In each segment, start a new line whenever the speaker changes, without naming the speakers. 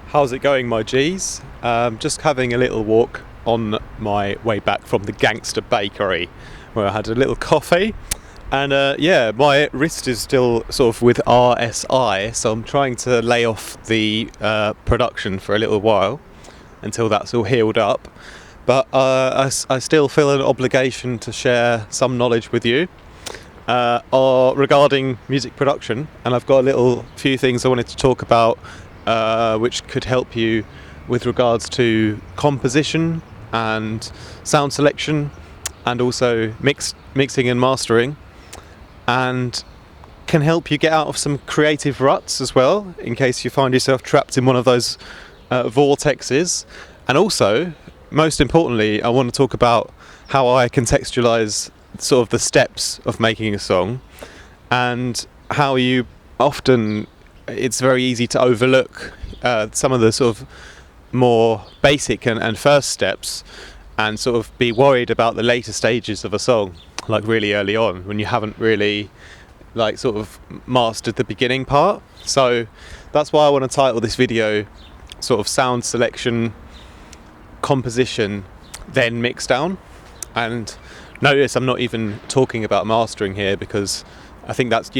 How's it going, my G's? Just having a little walk on my way back from the Gangster Bakery, where I had a little coffee. And my wrist is still sort of with RSI, so I'm trying to lay off the production for a little while until that's all healed up. But I still feel an obligation to share some knowledge with you regarding music production, and I've got a few things I wanted to talk about which could help you with regards to composition and sound selection, and also mixing and mastering, and can help you get out of some creative ruts as well, in case you find yourself trapped in one of those vortexes. And also, most importantly, I want to talk about how I contextualize sort of the steps of making a song, and how it's very easy to overlook some of the sort of more basic and first steps, and sort of be worried about the later stages of a song, like really early on, when you haven't really like sort of mastered the beginning part. So that's why I want to title this video sort of sound selection, composition, then mix down. And notice I'm not even talking about mastering here, because I think that's,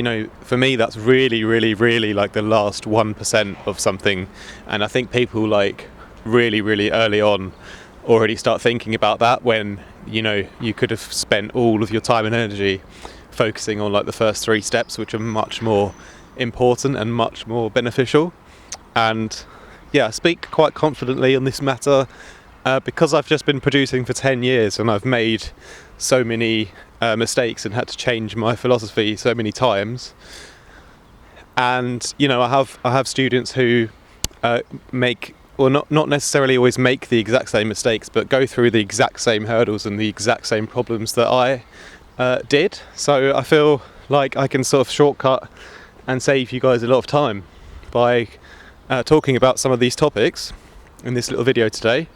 for me, that's really, really, really like the last 1% of something. And I think people like really, really early on already start thinking about that, when, you could have spent all of your time and energy focusing on like the first 3 steps, which are much more important and much more beneficial. And yeah, I speak quite confidently on this matter because I've just been producing for 10 years and I've made so many mistakes and had to change my philosophy so many times. And I have students who not necessarily always make the exact same mistakes, but go through the exact same hurdles and the exact same problems that I did. So I feel like I can sort of shortcut and save you guys a lot of time by talking about some of these topics in this little video today.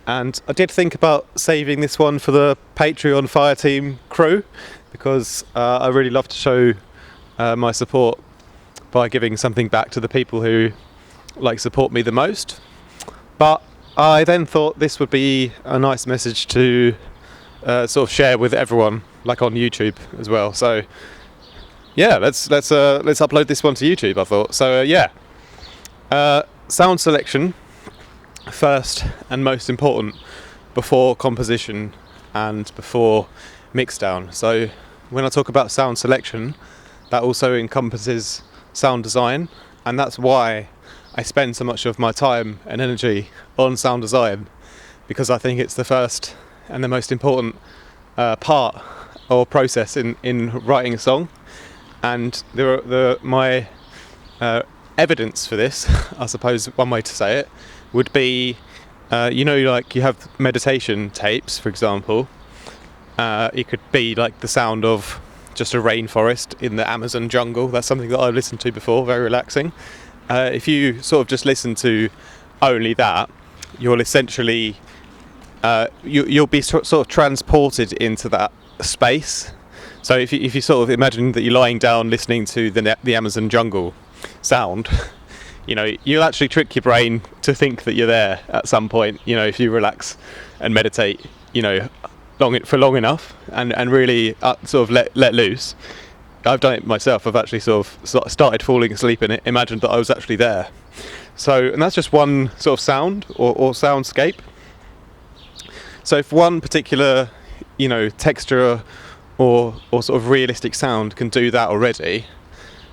And I did think about saving this one for the Patreon Fireteam crew, because I really love to show my support by giving something back to the people who support me the most. But I then thought this would be a nice message to sort of share with everyone, like on YouTube as well. So yeah, let's upload this one to YouTube, I thought. So sound selection first and most important before composition and before mixdown. So when I talk about sound selection, that also encompasses sound design, and that's why I spend so much of my time and energy on sound design, because I think it's the first and the most important part or process in writing a song. And my evidence for this, I suppose one way to say it, would be, like you have meditation tapes, for example. It could be like the sound of just a rainforest in the Amazon jungle. That's something that I've listened to before, very relaxing. If you sort of just listen to only that, you'll essentially, you'll be sort of transported into that space. So if you sort of imagine that you're lying down listening to the Amazon jungle sound, you'll actually trick your brain to think that you're there at some point, if you relax and meditate, for long enough and really sort of let loose. I've done it myself. I've actually sort of started falling asleep and imagined that I was actually there. So, and that's just one sort of sound or soundscape. So if one particular, texture or sort of realistic sound can do that already,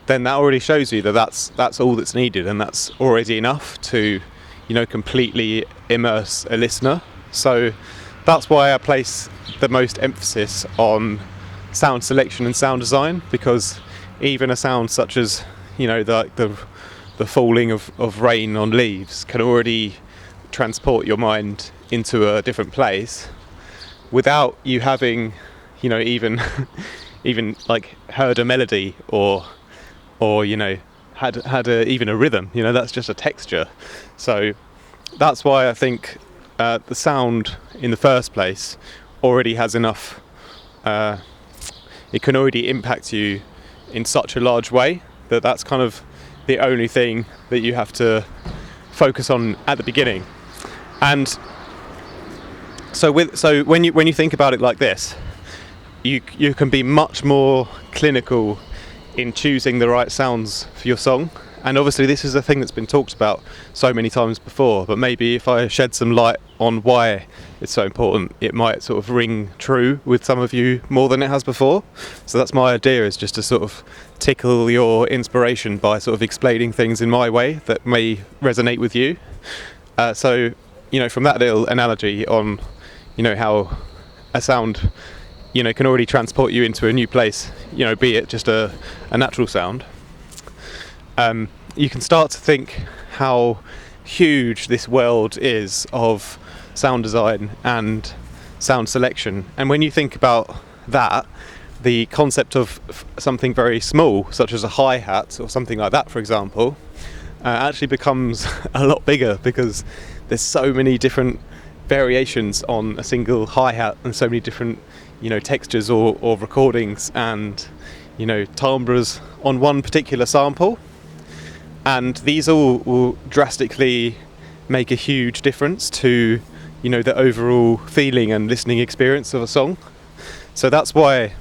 then that already shows you that that's all that's needed, and that's already enough to, completely immerse a listener. So that's why I place the most emphasis on sound selection and sound design, because even a sound such as, the falling of rain on leaves can already transport your mind into a different place without you having, even like heard a melody or had even a rhythm. That's just a texture. So that's why I think the sound in the first place already has enough. It can already impact you in such a large way that that's kind of the only thing that you have to focus on at the beginning. And so when you think about it like this, you can be much more clinical in choosing the right sounds for your song. And obviously this is a thing that's been talked about so many times before, but maybe if I shed some light on why it's so important, it might sort of ring true with some of you more than it has before. So that's my idea, is just to sort of tickle your inspiration by sort of explaining things in my way that may resonate with you. So, from that little analogy on, how a sound, can already transport you into a new place, be it just a natural sound. You can start to think how huge this world is of sound design and sound selection. And when you think about that, the concept of something very small, such as a hi-hat or something like that, for example, actually becomes a lot bigger, because there's so many different variations on a single hi-hat and so many different, textures or recordings and, timbres on one particular sample. And these all will drastically make a huge difference to, the overall feeling and listening experience of a song. So that's why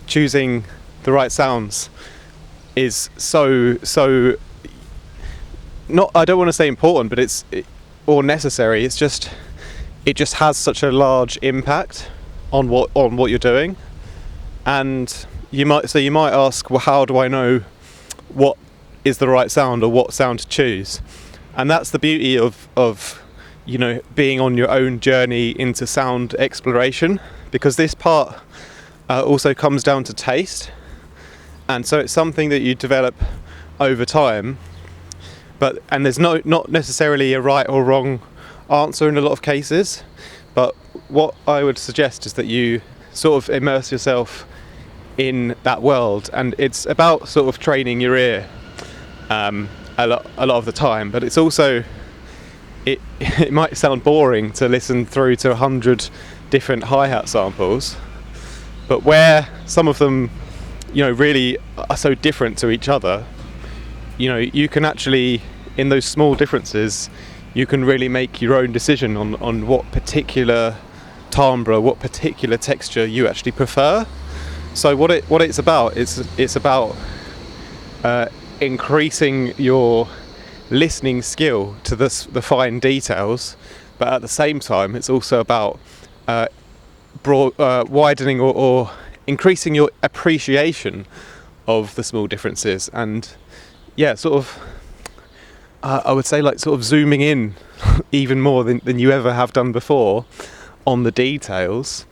choosing the right sounds is so not, I don't want to say important, but or necessary. It just has such a large impact on what you're doing. And you might ask, well, how do I know what is the right sound or what sound to choose? And that's the beauty of being on your own journey into sound exploration, because this part also comes down to taste. And so it's something that you develop over time, and there's not necessarily a right or wrong answer in a lot of cases. But what I would suggest is that you sort of immerse yourself in that world, and it's about sort of training your ear a lot of the time. But it's also, it might sound boring to listen through to 100 different hi-hat samples, but where some of them really are so different to each other, you can actually, in those small differences, you can really make your own decision on what particular timbre, what particular texture you actually prefer. So what it's about, it's about increasing your listening skill to the fine details, but at the same time it's also about widening or increasing your appreciation of the small differences. And I would say, like, sort of zooming in even more than you ever have done before on the details,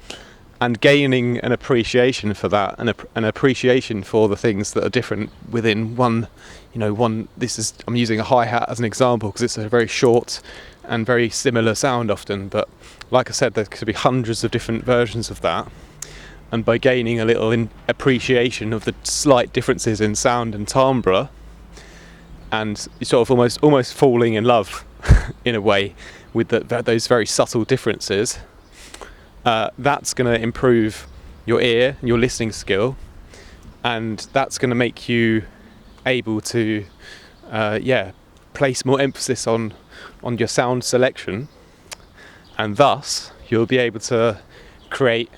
and gaining an appreciation for that, and an appreciation for the things that are different within one. I'm using a hi-hat as an example because it's a very short and very similar sound often, but like I said, there could be hundreds of different versions of that. And by gaining a little appreciation of the slight differences in sound and timbre, and you're sort of almost falling in love in a way with those very subtle differences, that's going to improve your ear and your listening skill, and that's going to make you able to place more emphasis on your sound selection, and thus you'll be able to create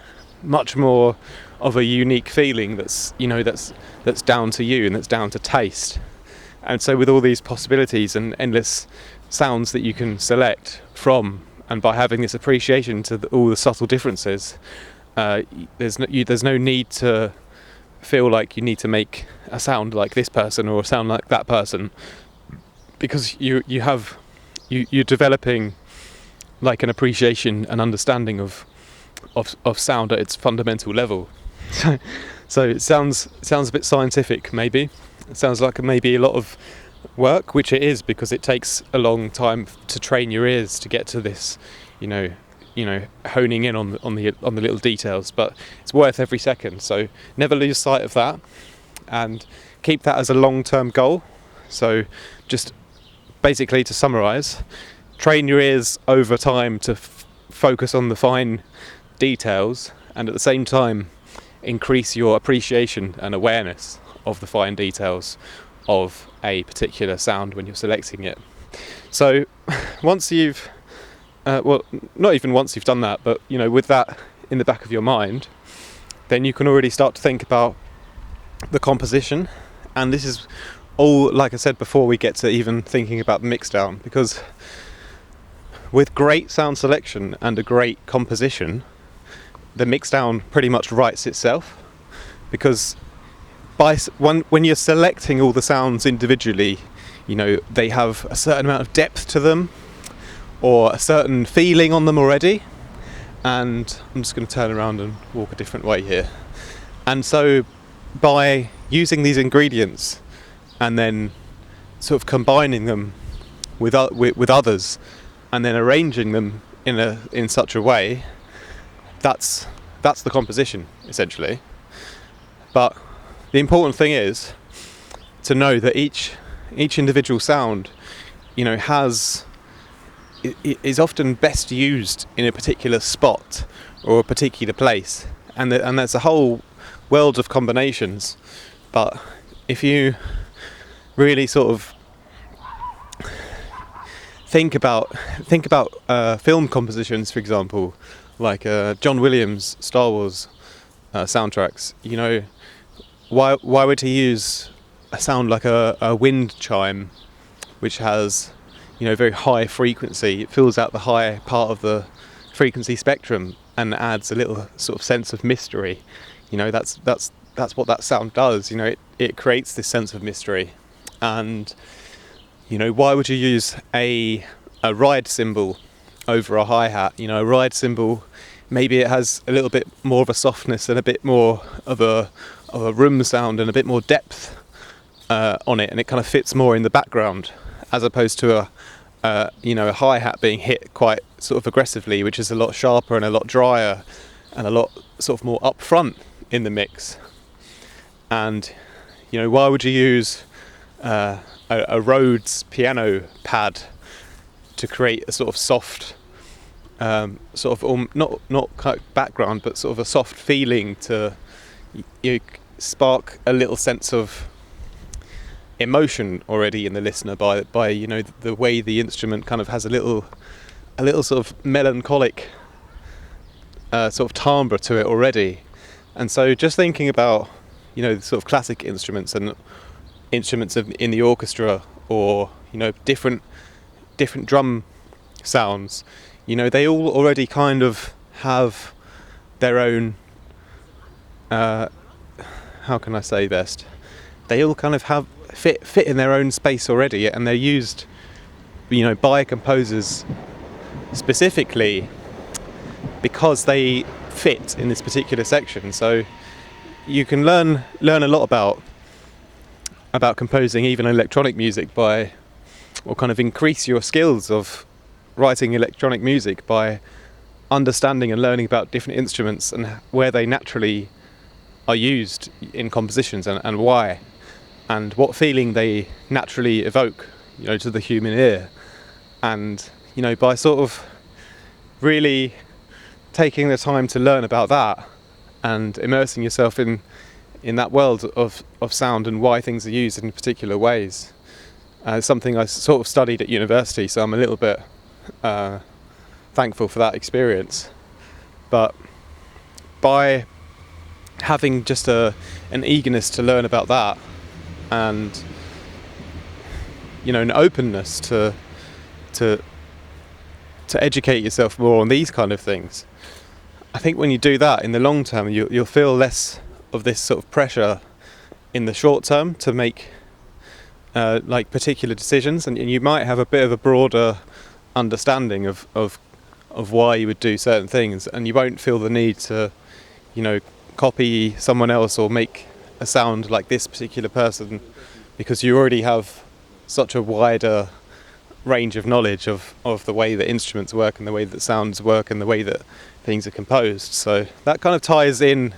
much more of a unique feeling that's down to you and that's down to taste. And so with all these possibilities and endless sounds that you can select from, and by having this appreciation to all the subtle differences, there's no need to feel like you need to make a sound like this person or a sound like that person, because you're developing like an appreciation and understanding of sound at its fundamental level. So it sounds a bit scientific, maybe. It sounds like maybe a lot of work, which it is, because it takes a long time to train your ears to get to this, honing in on the little details. But it's worth every second. So never lose sight of that, and keep that as a long-term goal. So just basically, to summarise, train your ears over time to focus on the fine details, and at the same time increase your appreciation and awareness of the fine details of a particular sound when you're selecting it. So once you've, well, not even once you've done that, but with that in the back of your mind, then you can already start to think about the composition. And this is all, like I said, before we get to even thinking about the mix down, because with great sound selection and a great composition, the mix down pretty much writes itself, because when you're selecting all the sounds individually, they have a certain amount of depth to them or a certain feeling on them already. And I'm just going to turn around and walk a different way here. And so by using these ingredients and then sort of combining them with others and then arranging them in such a way, that's the composition essentially. But the important thing is to know that each individual sound, is often best used in a particular spot or a particular place, and there's a whole world of combinations. But if you really sort of think about film compositions, for example, like John Williams' Star Wars soundtracks, why would he use a sound like a wind chime, which has very high frequency? It fills out the high part of the frequency spectrum and adds a little sort of sense of mystery. That's what that sound does. It creates this sense of mystery. And why would you use a ride cymbal over a hi-hat? A ride cymbal, maybe it has a little bit more of a softness and a bit more of a room sound and a bit more depth on it, and it kind of fits more in the background, as opposed to a hi-hat being hit quite sort of aggressively, which is a lot sharper and a lot drier and a lot sort of more upfront in the mix. And why would you use a Rhodes piano pad to create a sort of soft sort of not kind of background, but sort of a soft feeling to spark a little sense of emotion already in the listener by the way the instrument kind of has a little sort of melancholic sort of timbre to it already. And so just thinking about sort of classic instruments and instruments in the orchestra, or different drum sounds, they all already kind of have their own how can I say best? They all kind of have fit in their own space already, and they're used, by composers specifically because they fit in this particular section. So you can learn a lot about composing even electronic music or kind of increase your skills of writing electronic music by understanding and learning about different instruments and where they naturally are used in compositions and why, and what feeling they naturally evoke, to the human ear. And by sort of really taking the time to learn about that and immersing yourself in that world of sound and why things are used in particular ways, something I sort of studied at university, so I'm a little bit thankful for that experience. But by having just an eagerness to learn about that, and an openness to educate yourself more on these kind of things, I think when you do that in the long term, you'll feel less of this sort of pressure in the short term to make like particular decisions, and you might have a bit of a broader understanding of why you would do certain things, and you won't feel the need to copy someone else or make a sound like this particular person, because you already have such a wider range of knowledge of the way that instruments work and the way that sounds work and the way that things are composed. So that kind of ties in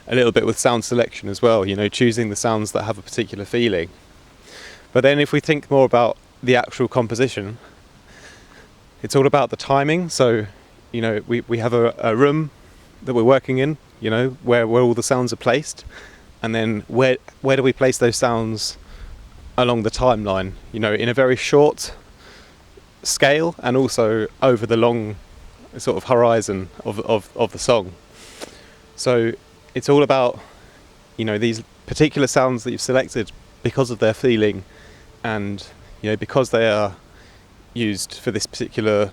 a little bit with sound selection as well, choosing the sounds that have a particular feeling. But then if we think more about the actual composition, it's all about the timing. So we have a room that we're working in, where all the sounds are placed, and then where do we place those sounds along the timeline, in a very short scale and also over the long sort of horizon of the song. So it's all about, these particular sounds that you've selected because of their feeling and, because they are used for this particular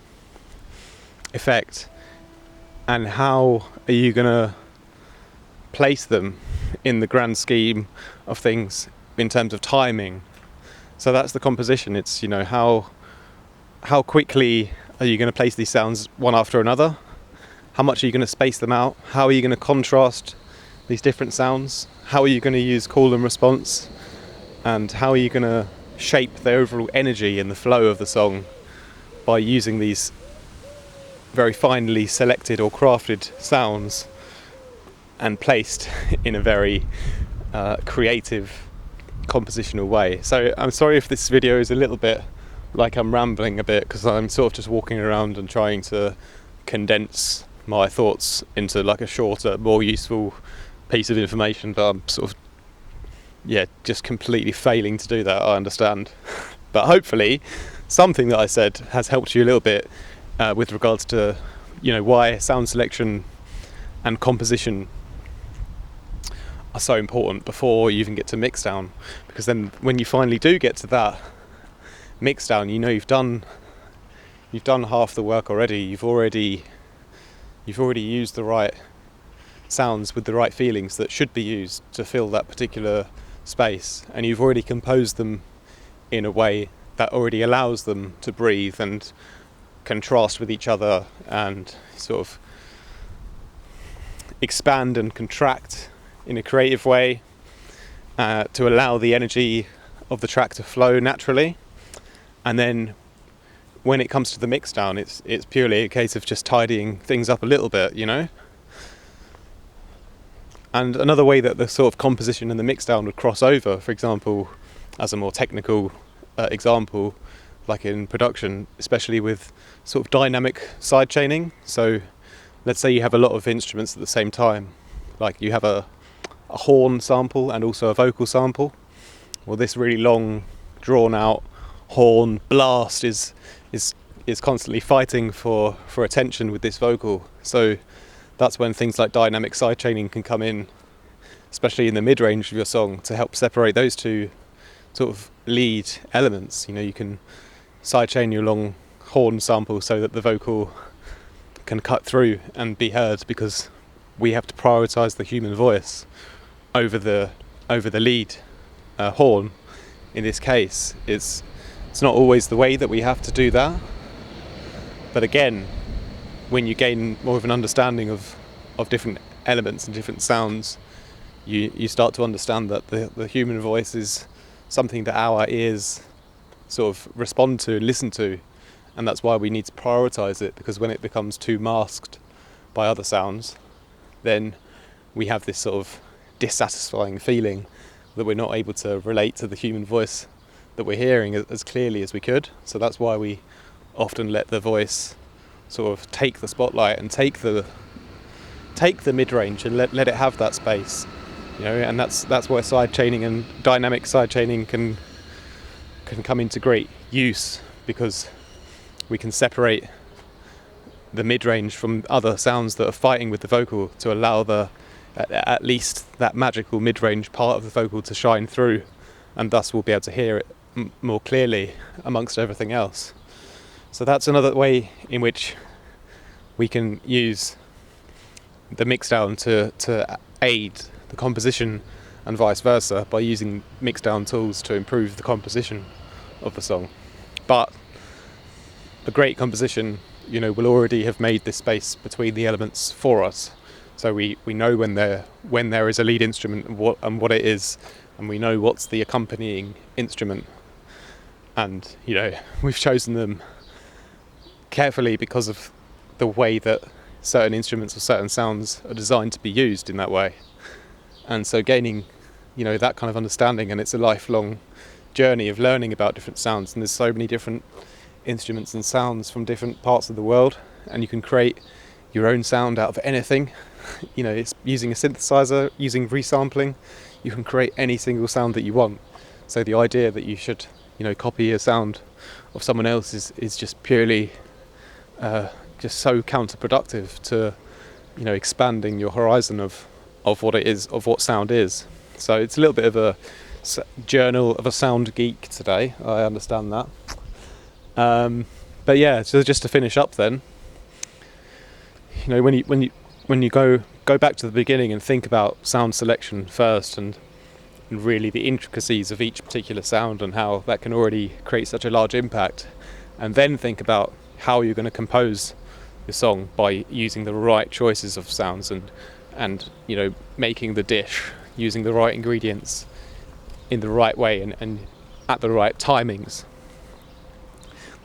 effect, and how are you going to place them in the grand scheme of things in terms of timing. So that's the composition. It's, how quickly are you going to place these sounds one after another? How much are you going to space them out? How are you going to contrast these different sounds? How are you going to use call and response? And how are you going to shape the overall energy and the flow of the song by using these very finely selected or crafted sounds and placed in a very creative compositional way. So I'm sorry if this video is a little bit like I'm rambling a bit, because I'm sort of just walking around and trying to condense my thoughts into like a shorter, more useful piece of information, but I'm sort of just completely failing to do that, I understand. But hopefully something that I said has helped you a little bit with regards to why sound selection and composition are so important before you even get to mix down, because then when you finally do get to that mix down, you've done half the work already. You've already used the right sounds with the right feelings that should be used to fill that particular space, and you've already composed them in a way that already allows them to breathe and contrast with each other and sort of expand and contract in a creative way to allow the energy of the track to flow naturally. And then when it comes to the mix down, it's purely a case of just tidying things up a little bit, And another way that the sort of composition and the mix down would cross over, for example, as a more technical example, like in production, especially with sort of dynamic side chaining. So let's say you have a lot of instruments at the same time, like you have a horn sample and also a vocal sample. Well, this really long, drawn out horn blast is constantly fighting for attention with this vocal. So that's when things like dynamic side chaining can come in, especially in the mid-range of your song, to help separate those two sort of lead elements. You can sidechain your long horn sample so that the vocal can cut through and be heard, because we have to prioritize the human voice over the lead horn. In this case, it's not always the way that we have to do that, but again, when you gain more of an understanding of different elements and different sounds, you start to understand that the human voice is something that our ears sort of respond to and listen to, and that's why we need to prioritize it, because when it becomes too masked by other sounds, then we have this sort of dissatisfying feeling that we're not able to relate to the human voice that we're hearing as clearly as we could. So that's why we often let the voice sort of take the spotlight and take the mid-range and let it have that space, and that's where side chaining and dynamic side chaining can come into great use, because we can separate the mid-range from other sounds that are fighting with the vocal to allow at least that magical mid-range part of the vocal to shine through, and thus we'll be able to hear it more clearly amongst everything else. So that's another way in which we can use the mixdown to aid the composition, and vice versa, by using mixdown tools to improve the composition of the song. But a great composition, will already have made this space between the elements for us. So we know when there is a lead instrument and what it is, and we know what's the accompanying instrument. And we've chosen them carefully because of the way that certain instruments or certain sounds are designed to be used in that way. And so gaining that kind of understanding, and it's a lifelong journey of learning about different sounds, and there's so many different instruments and sounds from different parts of the world, and you can create your own sound out of anything. It's using a synthesizer, using resampling, you can create any single sound that you want. So the idea that you should copy a sound of someone else is just purely just so counterproductive to, you know, expanding your horizon of what it is, of what sound is. So it's a little bit of a journal of a sound geek today. I understand that. But yeah, so just to finish up then, you know, when you go back to the beginning and think about sound selection first, and really the intricacies of each particular sound and how that can already create such a large impact, and then think about how you're going to compose your song by using the right choices of sounds and you know, making the dish using the right ingredients in the right way and at the right timings,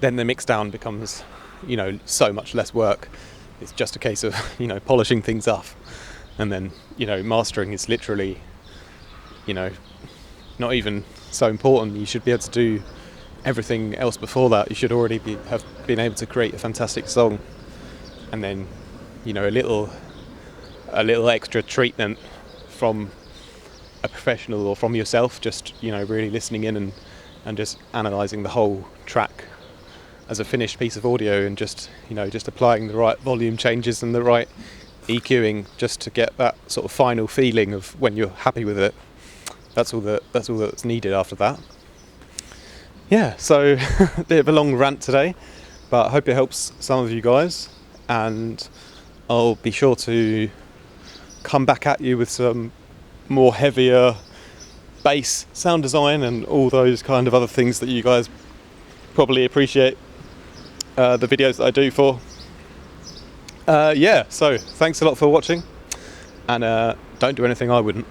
then the mix down becomes, you know, so much less work. It's just a case of, you know, polishing things off, and then, you know, mastering is literally, you know, not even so important. You should be able to do everything else before that. You should already have been able to create a fantastic song, and then, you know, a little extra treatment from a professional or from yourself, just, you know, really listening in and just analysing the whole track as a finished piece of audio, and just, you know, just applying the right volume changes and the right EQing just to get that sort of final feeling of when you're happy with it. That's all that's needed after that. Yeah, so a bit of a long rant today, but I hope it helps some of you guys, and I'll be sure to come back at you with some more heavier bass sound design and all those kind of other things that you guys probably appreciate the videos that I do for. Yeah, so thanks a lot for watching, and don't do anything I wouldn't.